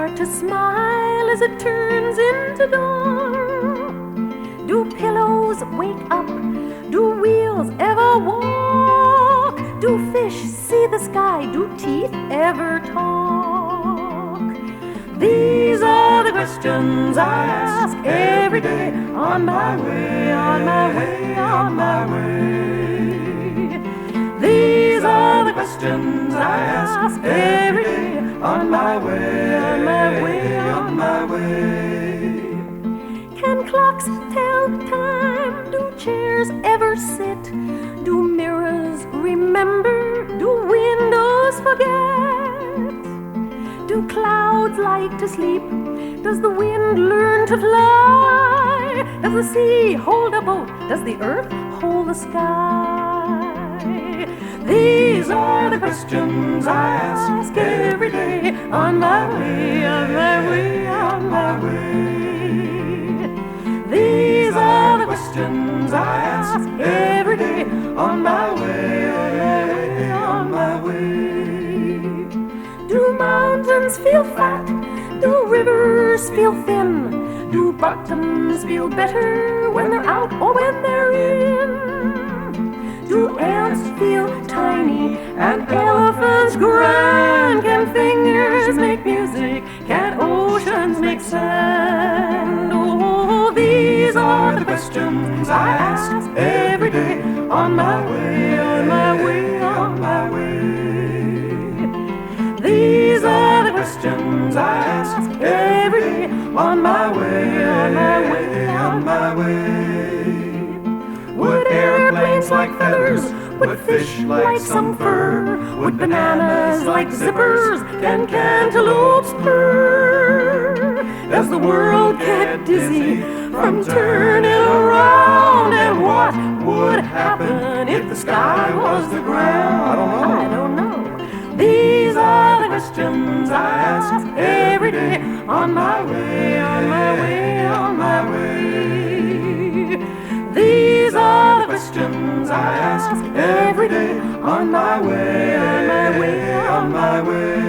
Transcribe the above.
start to smile as it turns into dawn? Do pillows wake up? Do wheels ever walk? Do fish see the sky? Do teeth ever talk? These are the questions I ask every day on my way, on my way, on my way. These are the questions I ask every day on my way, on my way, on my way. Can clocks tell time? Do chairs ever sit? Do mirrors remember? Do windows forget? Do clouds like to sleep? Does the wind learn to fly? Does the sea hold a boat? Does the earth hold the sky? These are the questions I ask every day on my way, on my way, on my way. These are the questions I ask every day on my way, on my way, on my way. Do mountains feel fat? Do rivers feel thin? Do buttons feel better when they're out or when they're in? Do ants feel tiny and elephants grand? Can fingers make music? Can oceans make sand? Oh, these are the questions I ask every day on my way, on my way, on my way. These are the questions I ask every day on my way, on my way, on my way. Would airplanes like feathers? Would fish like some fur? Would bananas like zippers? Can cantaloupes purr? Does the world get dizzy from turning around? And what would happen if the sky was the ground? I don't know. These are the questions I ask every day on my way, on my way, on my way. These are the questions I ask every day on my way, on my way, on my way.